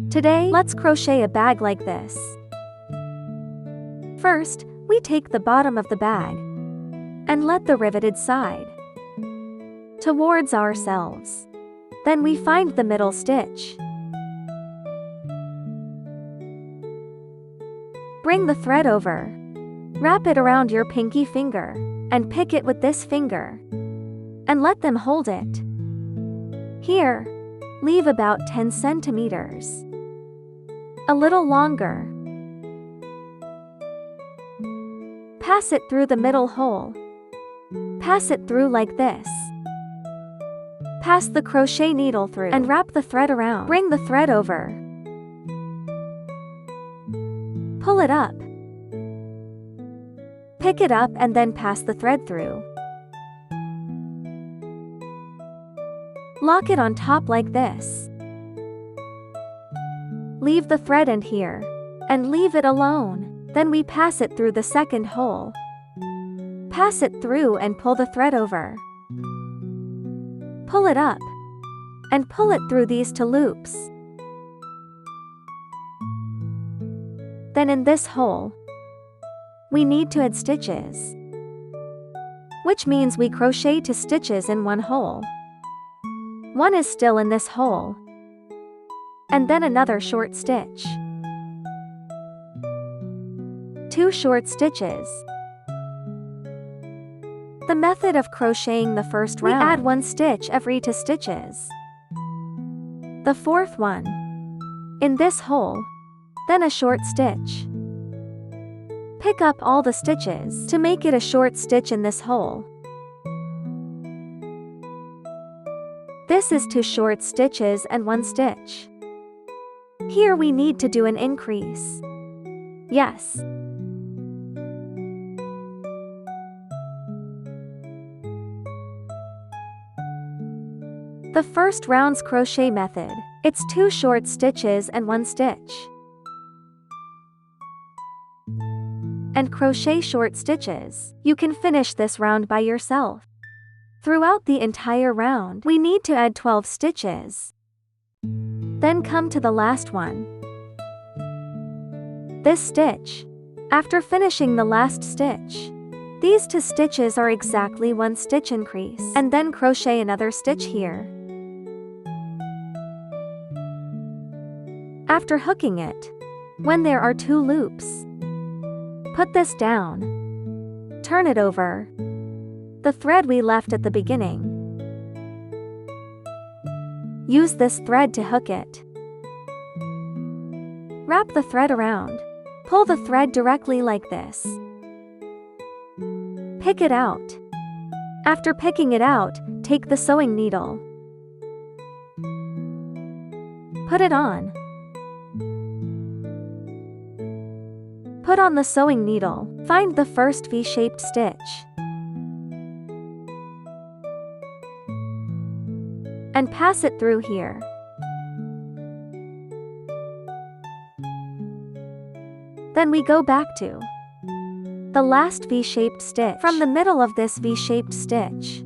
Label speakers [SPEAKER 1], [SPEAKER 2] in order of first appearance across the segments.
[SPEAKER 1] Today, let's crochet a bag like this. First, we take the bottom of the bag and let the riveted side towards ourselves. Then we find the middle stitch. Bring the thread over. Wrap it around your pinky finger and pick it with this finger and let them hold it. Here, leave about 10 centimeters. A little longer. Pass it through the middle hole. Pass it through like this. Pass the crochet needle through and wrap the thread around. Bring the thread over. Pull it up. Pick it up and then pass the thread through. Lock it on top like this. Leave the thread end here and leave it alone. Then we pass it through the second hole. Pass it through and pull the thread over. Pull it up and pull it through these 2 loops. Then in this hole, we need to add stitches, which means we crochet 2 stitches in 1 hole. One is still in this hole, and then another short stitch. 2 short stitches. The method of crocheting the first round, we add 1 stitch every 2 stitches. The 4th one in this hole, then a short stitch. Pick up all the stitches to make it a short stitch in this hole. This is 2 short stitches and 1 stitch. Here we need to do an increase. Yes. The first round's crochet method, it's 2 short stitches and 1 stitch. And crochet short stitches. You can finish this round by yourself. Throughout the entire round, we need to add 12 stitches. Then come to the last one. This stitch. After finishing the last stitch, these 2 stitches are exactly 1 stitch increase, and then crochet another stitch here. After hooking it, when there are 2 loops, put this down. Turn it over. The thread we left at the beginning. Use this thread to hook it. Wrap the thread around. Pull the thread directly like this. Pick it out. After picking it out, take the sewing needle. Put it on. Put on the sewing needle. Find the first V-shaped stitch. And pass it through here. Then we go back to the last V-shaped stitch from the middle of this V-shaped stitch.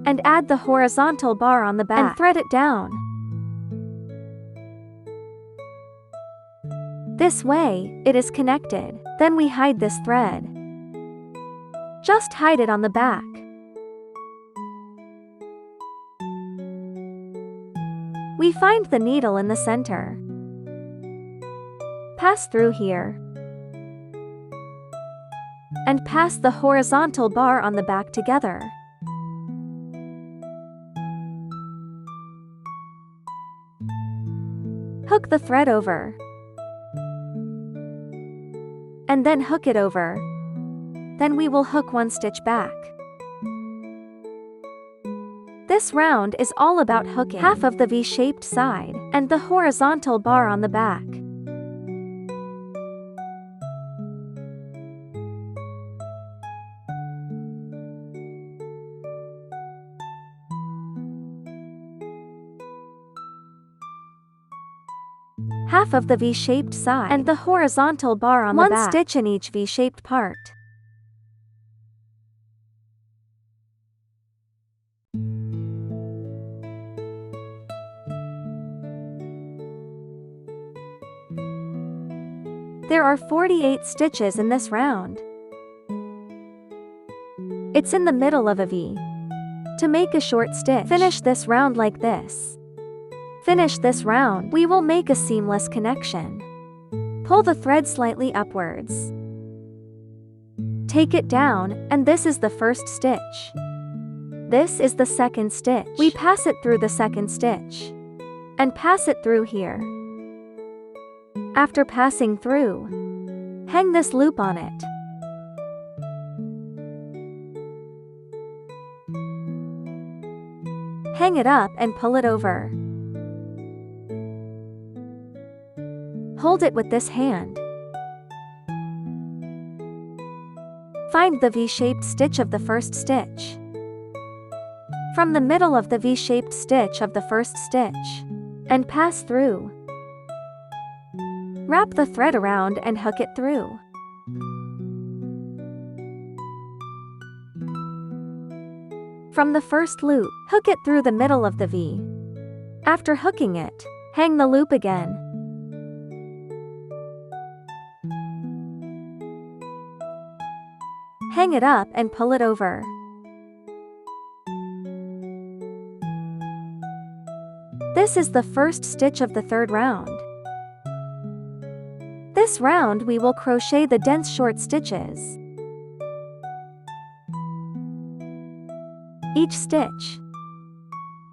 [SPEAKER 1] And add the horizontal bar on the back and thread it down. This way, it is connected. Then we hide this thread. Just hide it on the back. We find the needle in the center. Pass through here. And pass the horizontal bar on the back together. Hook the thread over. And then hook it over. Then we will hook 1 stitch back. This round is all about hooking half of the V-shaped side and the horizontal bar on the back. Half of the V-shaped side and the horizontal bar on the back. 1 stitch in each V-shaped part. There are 48 stitches in this round. It's in the middle of a V. To make a short stitch, finish this round like this. Finish this round, we will make a seamless connection. Pull the thread slightly upwards. Take it down, and this is the first stitch. This is the second stitch. We pass it through the second stitch. And pass it through here. After passing through, hang this loop on it. Hang it up and pull it over. Hold it with this hand. Find the V-shaped stitch of the first stitch. From the middle of the V-shaped stitch of the first stitch, and pass through. Wrap the thread around and hook it through. From the first loop, hook it through the middle of the V. After hooking it, hang the loop again. Hang it up and pull it over. This is the first stitch of the third round. This round we will crochet the dense short stitches. Each stitch.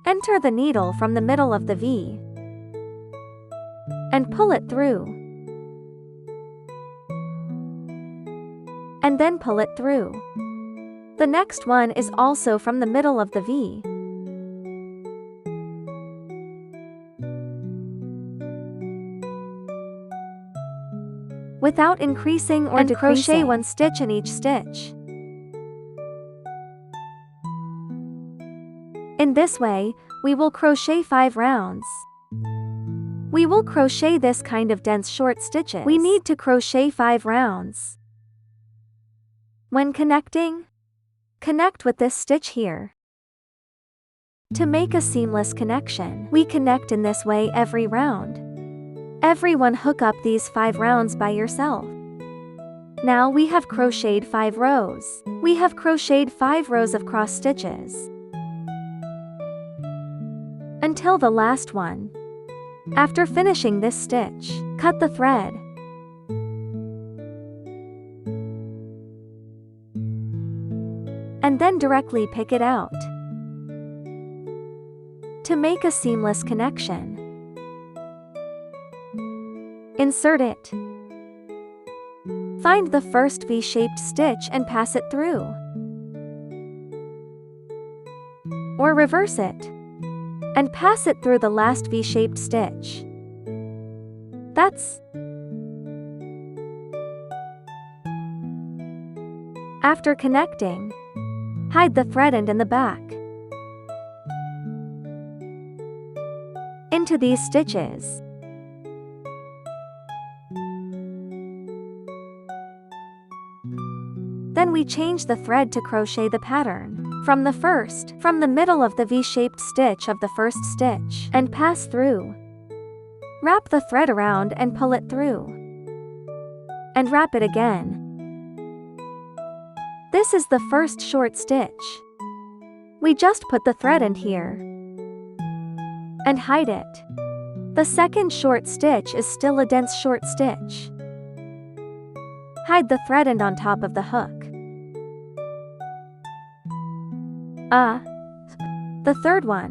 [SPEAKER 1] Enter the needle from the middle of the V and pull it through. And then pull it through. The next one is also from the middle of the V. Without increasing or decreasing. Crochet one stitch in each stitch. In this way, we will crochet 5 rounds. We will crochet this kind of dense short stitches. We need to crochet 5 rounds. When connecting, connect with this stitch here. To make a seamless connection, we connect in this way every round. Everyone hook up these 5 rounds by yourself. Now we have crocheted 5 rows. We have crocheted 5 rows of cross stitches. Until the last one. After finishing this stitch, cut the thread. And then directly pick it out. To make a seamless connection, insert it. Find the first V-shaped stitch and pass it through. Or reverse it and pass it through the last V-shaped stitch. That's. After connecting, hide the thread end in the back. Into these stitches. Then we change the thread to crochet the pattern. From the middle of the V-shaped stitch of the first stitch, and pass through. Wrap the thread around and pull it through. And wrap it again. This is the first short stitch. We just put the thread end here. And hide it. The second short stitch is still a dense short stitch. Hide the thread end on top of the hook. The third one.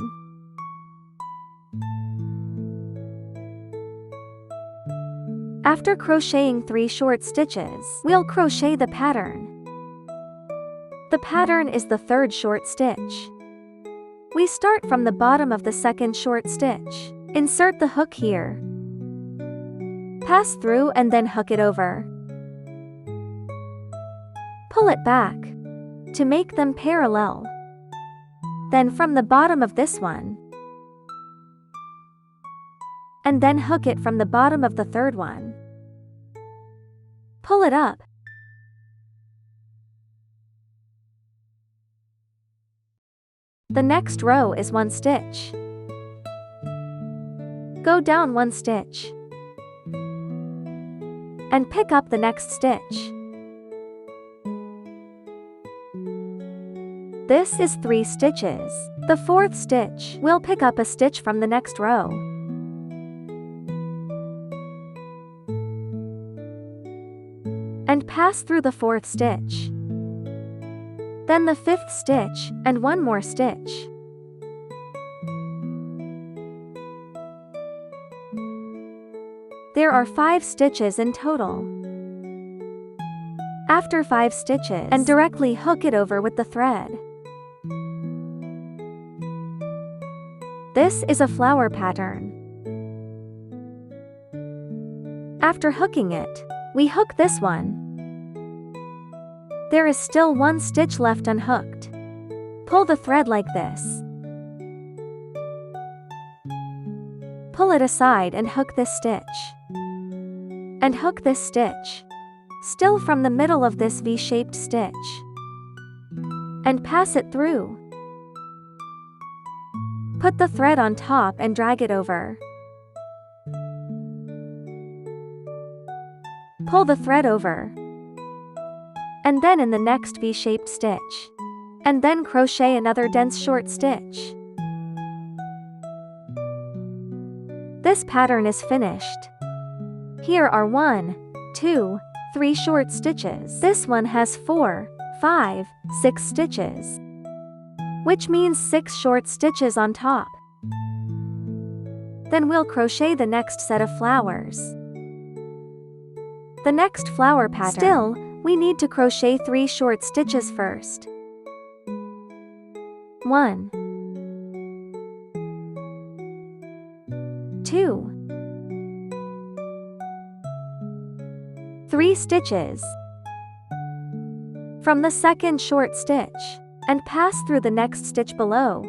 [SPEAKER 1] After crocheting 3 short stitches, we'll crochet the pattern. The pattern is the third short stitch. We start from the bottom of the second short stitch. Insert the hook here. Pass through and then hook it over. Pull it back to make them parallel. Then from the bottom of this one, and then hook it from the bottom of the third one. Pull it up. The next row is 1 stitch. Go down 1 stitch. and pick up the next stitch. This is 3 stitches. The 4th stitch, we'll pick up a stitch from the next row. And pass through the 4th stitch. Then the 5th stitch, and 1 more stitch. There are 5 stitches in total. After 5 stitches, and directly hook it over with the thread. This is a flower pattern. After hooking it, we hook this one. There is still 1 stitch left unhooked. Pull the thread like this. Pull it aside and hook this stitch. And hook this stitch. Still from the middle of this V-shaped stitch. And pass it through. Put the thread on top and drag it over. Pull the thread over. And then in the next V-shaped stitch. And then crochet another dense short stitch. This pattern is finished. Here are 1, 2, 3 short stitches. This one has 4, 5, 6 stitches. Which means 6 short stitches on top. Then we'll crochet the next set of flowers. The next flower pattern. Still, we need to crochet 3 short stitches first. 1, 2, 3 stitches. From the second short stitch, and pass through the next stitch below.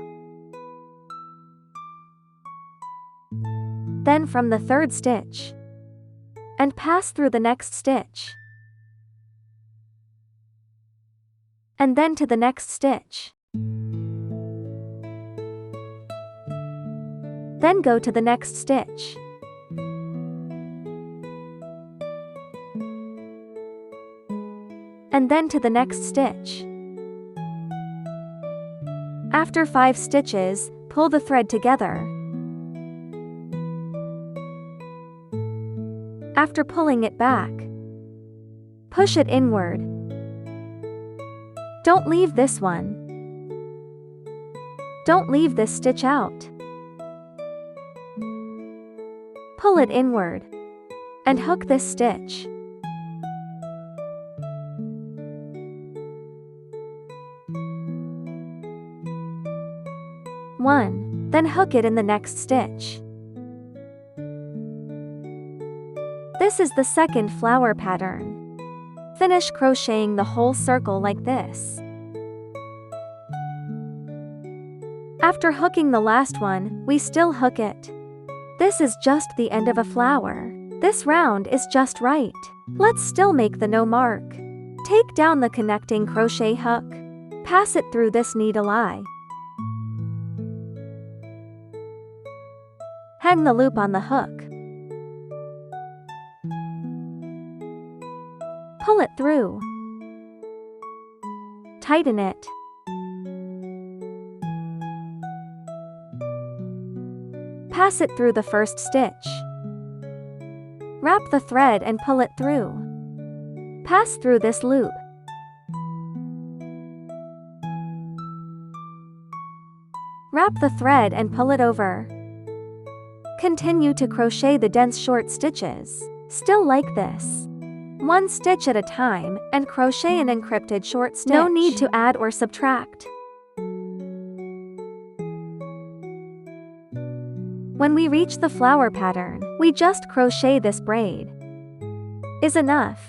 [SPEAKER 1] Then from the third stitch, and pass through the next stitch. And then to the next stitch. Then go to the next stitch. And then to the next stitch. After 5 stitches, pull the thread together. After pulling it back, push it inward. Don't leave this one. Don't leave this stitch out. Pull it inward. And hook this stitch. One, then hook it in the next stitch. This is the second flower pattern. Finish crocheting the whole circle like this. After hooking the last one, we still hook it. This is just the end of a flower. This round is just right. Let's still make the no mark. Take down the connecting crochet hook. Pass it through this needle eye. Hang the loop on the hook. Pull it through. Tighten it. Pass it through the first stitch. Wrap the thread and pull it through. Pass through this loop. Wrap the thread and pull it over. Continue to crochet the dense short stitches, still like this. 1 stitch at a time, and crochet an encrypted short stitch. No need to add or subtract. When we reach the flower pattern, we just crochet this braid. Is enough.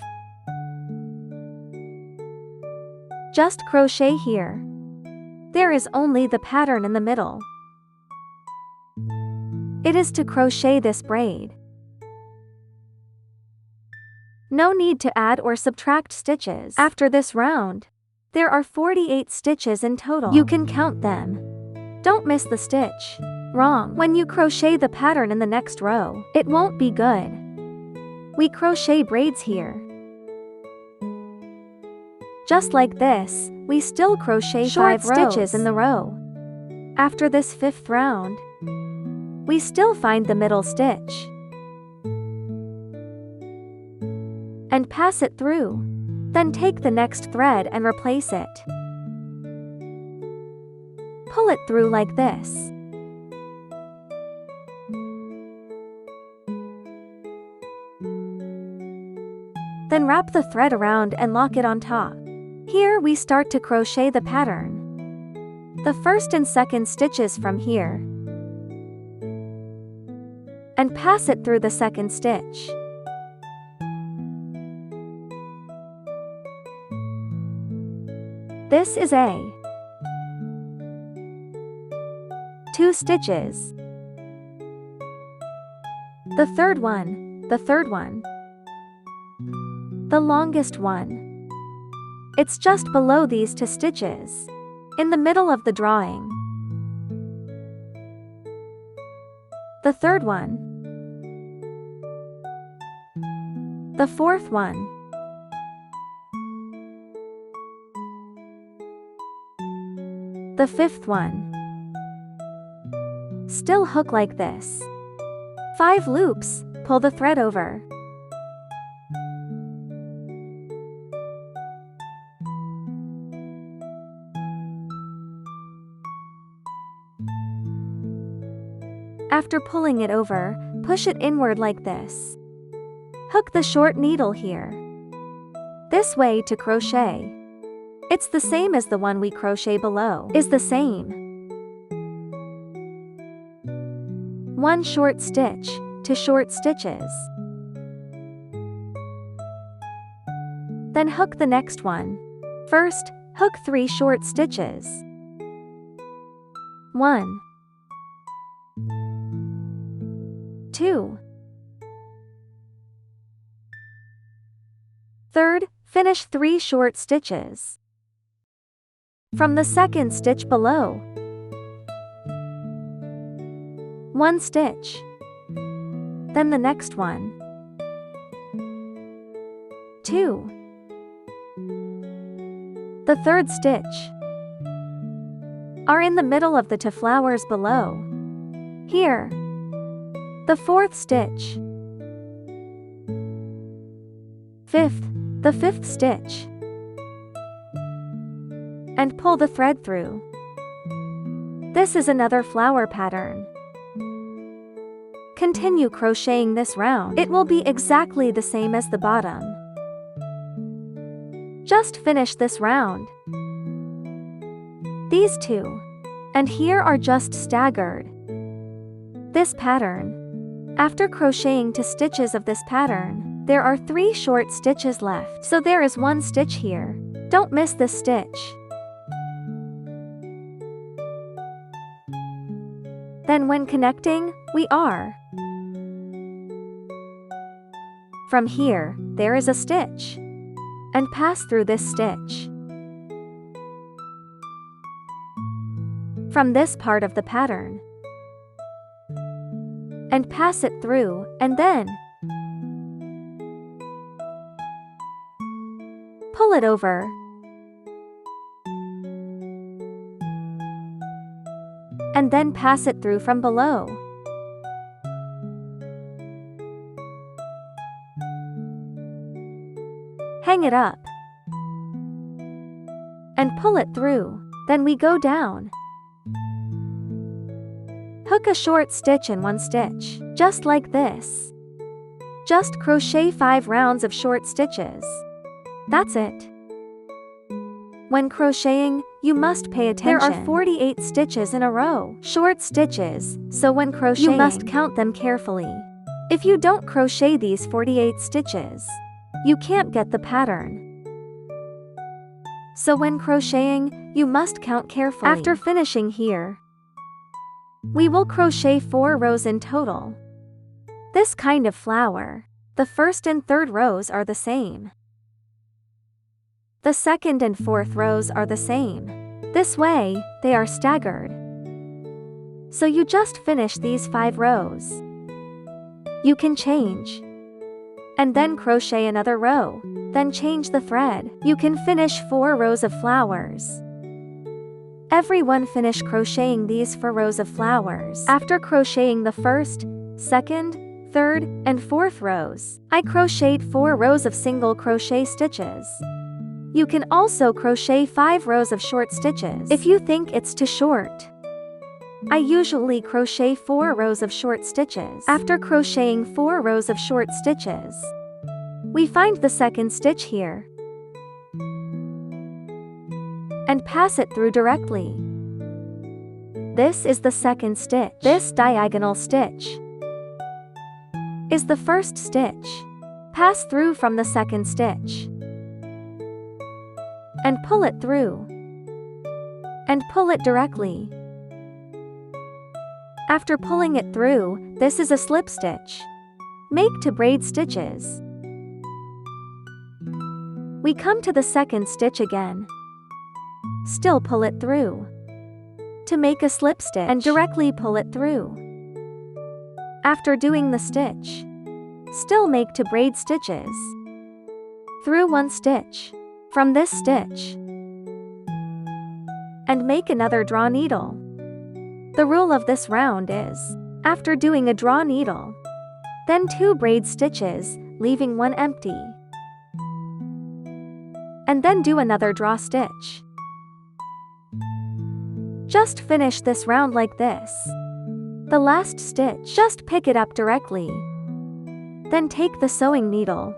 [SPEAKER 1] Just crochet here. There is only the pattern in the middle. It is to crochet this braid. No need to add or subtract stitches. After this round, there are 48 stitches in total. You can count them. Don't miss the stitch. Wrong. When you crochet the pattern in the next row, it won't be good. we crochet braids here. Just like this, we still crochet 5 stitches in the row. After this 5th round, we still find the middle stitch and pass it through. Then take the next thread and replace it. Pull it through like this. Then wrap the thread around and lock it on top. Here we start to crochet the pattern. The 1st and 2nd stitches from here, and pass it through the 2nd stitch. This is a 2 stitches. The third one, the longest one. It's just below these 2 stitches, in the middle of the drawing. The third one, the 4th one, the 5th one. Still hook like this. 5 loops, pull the thread over. After pulling it over, push it inward like this. Hook the short needle here. This way to crochet. It's the same as the one we crochet below. Is the same. 1 short stitch, 2 short stitches. Then hook the next one. First, hook 3 short stitches. 1, 2. Third, finish 3 short stitches. From the 2nd stitch below, 1 stitch. Then the next one. 2. The 3rd stitch are in the middle of the 2 flowers below. Here. The 4th stitch. 5th, the 5th stitch. And pull the thread through. This is another flower pattern. Continue crocheting this round. It will be exactly the same as the bottom. Just finish this round. These 2. And here are just staggered. This pattern. After crocheting 2 stitches of this pattern, there are 3 short stitches left. So there is 1 stitch here. Don't miss this stitch. Then when connecting, we are. From here, there is a stitch. And pass through this stitch. From this part of the pattern. And pass it through, and then pull it over. And then pass it through from below. Hang it up. And pull it through. Then we go down. Hook a short stitch in 1 stitch, just like this. Just crochet 5 rounds of short stitches. That's it. When crocheting, you must pay attention. There are 48 stitches in a row, short stitches, so when crocheting, you must count them carefully. If you don't crochet these 48 stitches, you can't get the pattern. So when crocheting, you must count carefully. After finishing here, we will crochet 4 rows in total. This kind of flower, the 1st and 3rd rows are the same. The 2nd and 4th rows are the same. This way, they are staggered. So you just finish these 5 rows. You can change. and then crochet another row, then change the thread. You can finish 4 rows of flowers. Everyone finish crocheting these 4 rows of flowers. After crocheting the first, second, third, and fourth rows, I crocheted 4 rows of single crochet stitches. You can also crochet 5 rows of short stitches if you think it's too short. I usually crochet 4 rows of short stitches. After crocheting 4 rows of short stitches, we find the second stitch here and pass it through directly. This is the second stitch. This diagonal stitch is the first stitch. Pass through from the second stitch and pull it through and pull it directly. After pulling it through, this is a slip stitch. Make to braid stitches. We come to the second stitch again. Still pull it through to make a slip stitch and directly pull it through. After doing the stitch, still make to braid stitches. Through 1 stitch from this stitch and make another draw needle. The rule of this round is, after doing a draw needle, then 2 braid stitches, leaving 1 empty, and then do another draw stitch. Just finish this round like this. The last stitch, just pick it up directly. Then take the sewing needle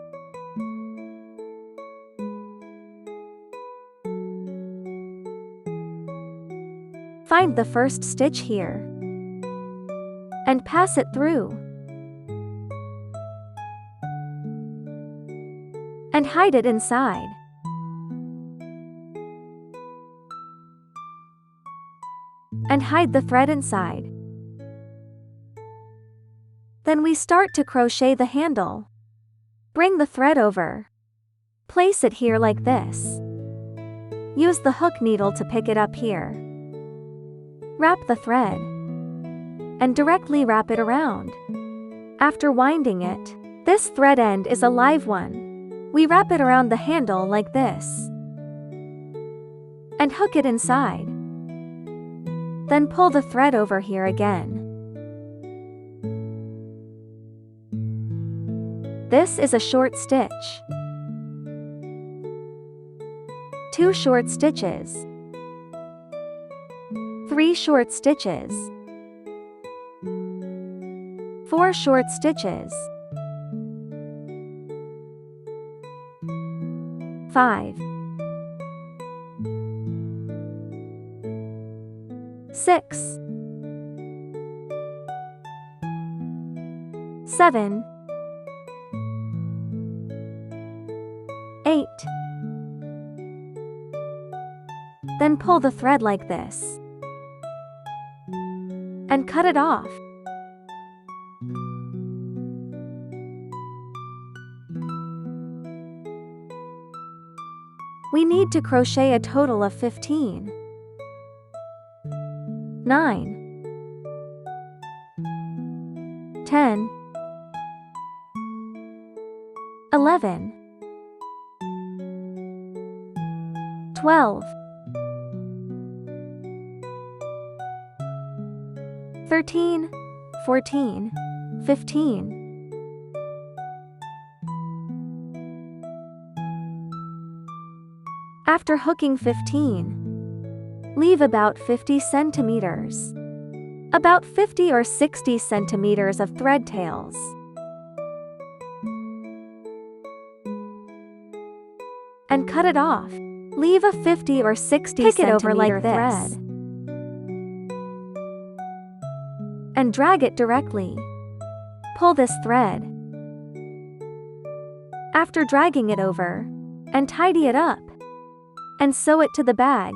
[SPEAKER 1] find the first stitch here and pass it through and hide it inside. And hide the thread inside. Then we start to crochet the handle. Bring the thread over. Place it here like this. Use the hook needle to pick it up here. Wrap the thread and directly wrap it around. After winding it, this thread end is a live one. We wrap it around the handle like this and hook it inside. Then pull the thread over here again. This is a short stitch. 2 short stitches. 3 short stitches. 4 short stitches. 5. 6. 7. 8. Then pull the thread like this and cut it off. We need to crochet a total of 15. 9. 10. 11. 12. 13, 14, 15. After hooking 15, leave about 50 centimeters. About 50 or 60 centimeters of thread tails. And cut it off. Leave a 50 or 60 centimeter thread. And drag it directly. Pull this thread. After dragging it over, and tidy it up, and sew it to the bag.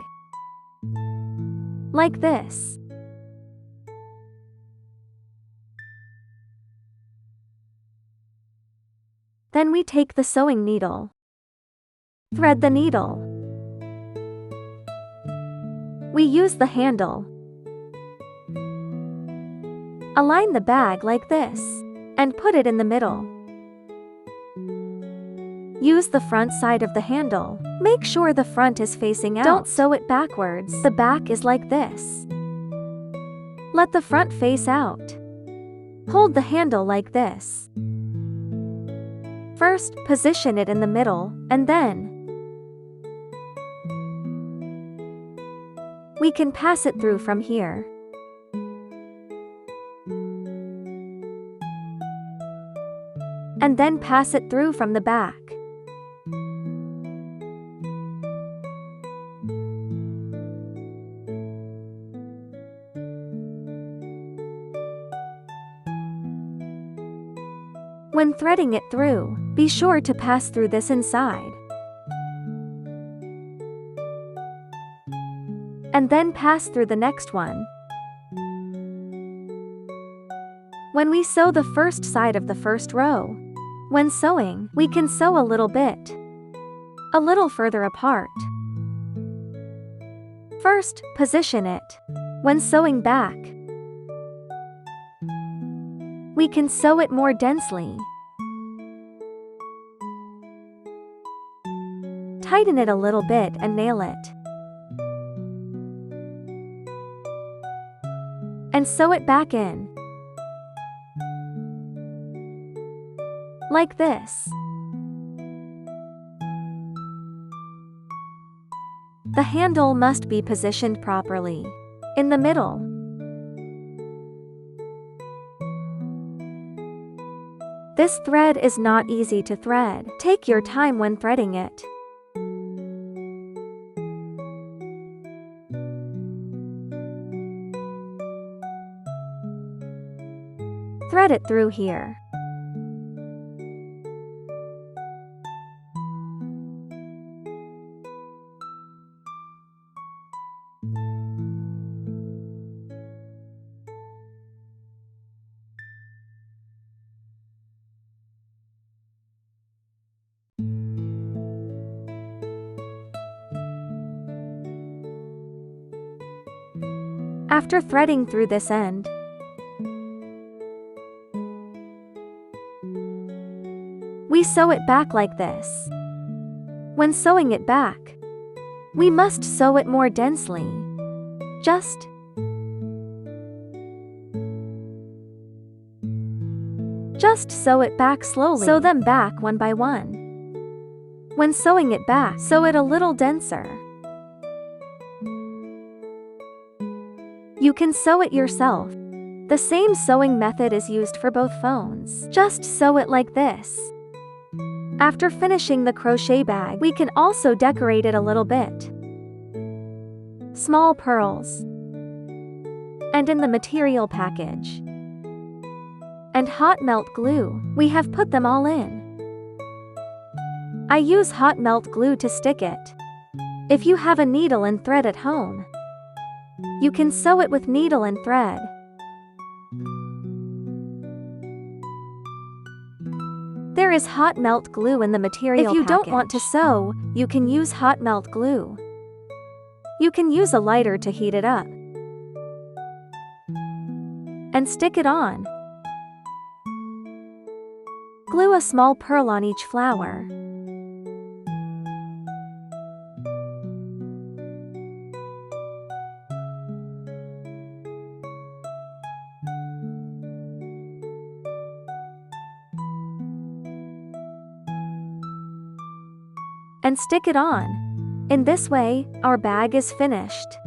[SPEAKER 1] Like this. Then we take the sewing needle. Thread the needle. We use the handle. Align the bag like this, and put it in the middle. Use the front side of the handle. Make sure the front is facing out. Don't sew it backwards. The back is like this. Let the front face out. Hold the handle like this. First, position it in the middle, and then we can pass it through from here. And then pass it through from the back. When threading it through, be sure to pass through this inside. And then pass through the next one. When we sew the first side of the first row, when sewing, we can sew a little bit, a little further apart. First, position it. When sewing back, we can sew it more densely. Tighten it a little bit and nail it. And sew it back in. Like this. The handle must be positioned properly. In the middle. This thread is not easy to thread. Take your time when threading it. Thread it through here. After threading through this end, we sew it back like this. When sewing it back, we must sew it more densely. Just sew it back slowly. Sew them back one by one. When sewing it back, sew it a little denser. You can sew it yourself. The same sewing method is used for both phones. Just sew it like this. After finishing the crochet bag, we can also decorate it a little bit. Small pearls. And in the material package. And hot melt glue. We have put them all in. I use hot melt glue to stick it. If you have a needle and thread at home, you can sew it with needle and thread. There is hot melt glue in the material package. If you don't want to sew, you can use hot melt glue. You can use a lighter to heat it up. And stick it on. Glue a small pearl on each flower. And stick it on. In this way, our bag is finished.